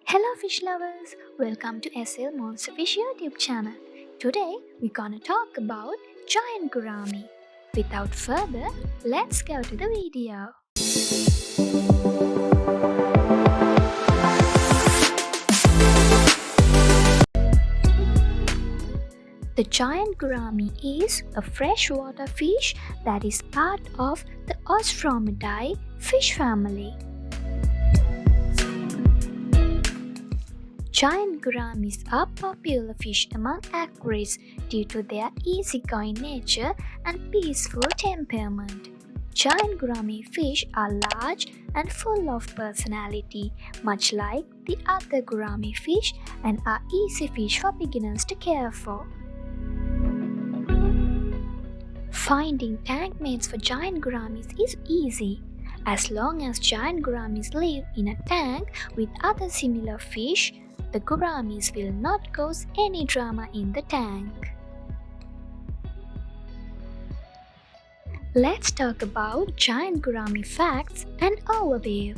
Hello fish lovers, welcome to SL Monster Fish YouTube channel. Today we're gonna talk about giant gourami. Without further, let's go to the video. The giant gourami is a freshwater fish that is part of the Ostrophidae fish family. Giant gouramis are popular fish among aquarists due to their easygoing nature and peaceful temperament. Giant gourami fish are large and full of personality, much like the other gourami fish, and are easy fish for beginners to care for. Finding tank mates for giant gouramis is easy. As long as giant gouramis live in a tank with other similar fish, the gouramis will not cause any drama in the tank. Let's talk about giant gourami facts and overview.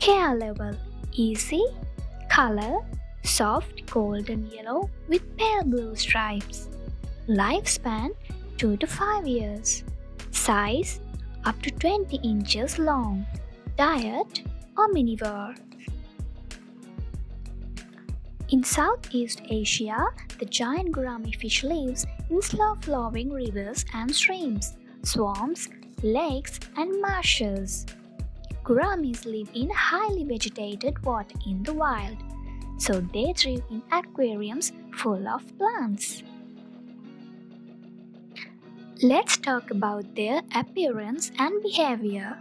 Hair level: easy. Color: soft golden yellow with pale blue stripes. Lifespan: 2 to 5 years. Size: up to 20 inches long. Diet: omnivore. In Southeast Asia, the giant gourami fish lives in slow-flowing rivers and streams, swamps, lakes, and marshes. Gouramis live in highly vegetated water in the wild, so they thrive in aquariums full of plants. Let's talk about their appearance and behavior.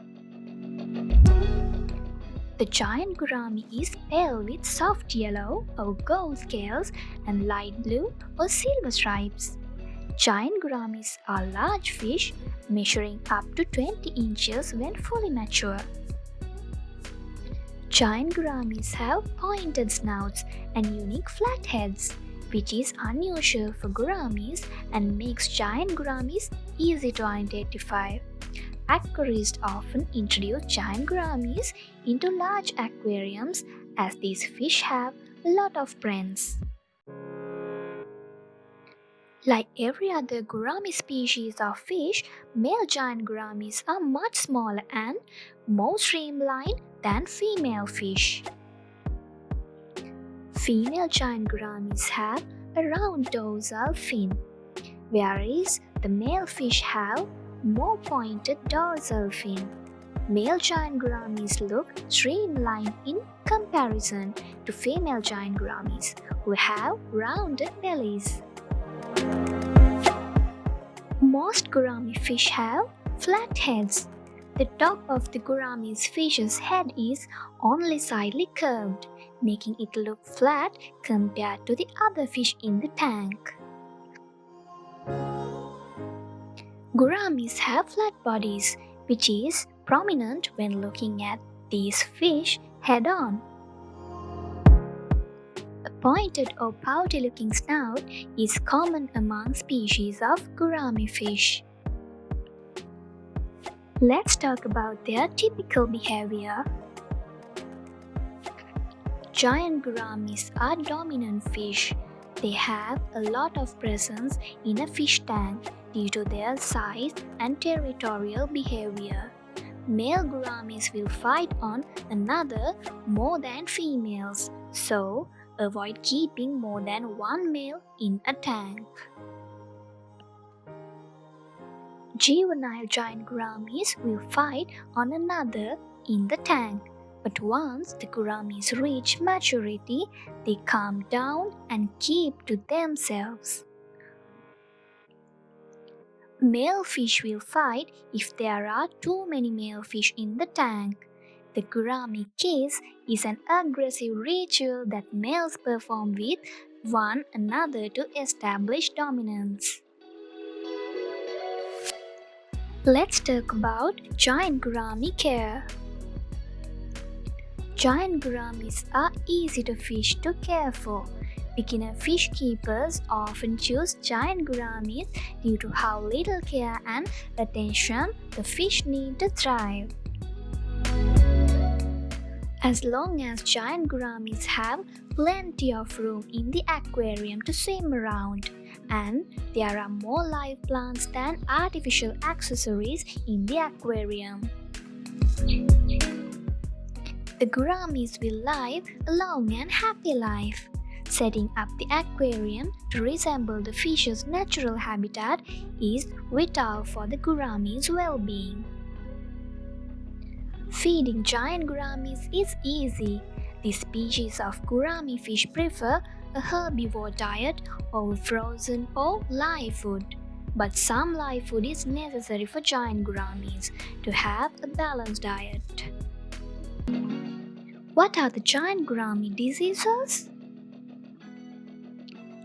The giant gourami is pale with soft yellow or gold scales and light blue or silver stripes. Giant gouramis are large fish, measuring up to 20 inches when fully mature. Giant gouramis have pointed snouts and unique flat heads, which is unusual for gouramis and makes giant gouramis easy to identify. Aquarists often introduce giant gouramis into large aquariums as these fish have a lot of friends. Like every other gourami species of fish, male giant gouramis are much smaller and more streamlined than female fish. Female giant gouramis have a round dorsal fin, whereas the male fish have more pointed dorsal fin. Male giant gouramis look streamlined in comparison to female giant gouramis, who have rounded bellies. Most gourami fish have flat heads. The top of the gourami's fish's head is only slightly curved, making it look flat compared to the other fish in the tank. Gouramis have flat bodies, which is prominent when looking at these fish head-on. A pointed or pouty-looking snout is common among species of gourami fish. Let's talk about their typical behavior. Giant gouramis are dominant fish. They have a lot of presence in a fish tank due to their size and territorial behavior. Male gouramis will fight on another more than females, so avoid keeping more than one male in a tank. Juvenile giant gouramis will fight on another in the tank, but once the gouramis reach maturity, they calm down and keep to themselves. Male fish will fight if there are too many male fish in the tank. The gourami kiss is an aggressive ritual that males perform with one another to establish dominance. Let's talk about giant gourami care. Giant gouramis are easy to fish to care for. Beginner fish keepers often choose giant gouramis due to how little care and attention the fish need to thrive. As long as giant gouramis have plenty of room in the aquarium to swim around, and there are more live plants than artificial accessories in the aquarium. The gouramis will live a long and happy life. Setting up the aquarium to resemble the fish's natural habitat is vital for the gourami's well-being. Feeding giant gouramis is easy. This species of gourami fish prefer a herbivore diet over frozen or live food. But some live food is necessary for giant gouramis to have a balanced diet. What are the giant gourami diseases?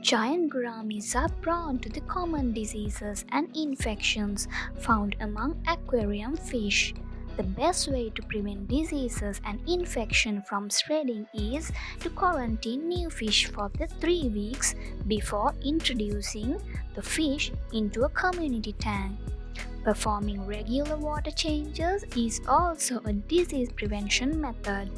Giant gouramis are prone to the common diseases and infections found among aquarium fish. The best way to prevent diseases and infection from spreading is to quarantine new fish for the 3 weeks before introducing the fish into a community tank. Performing regular water changes is also a disease prevention method.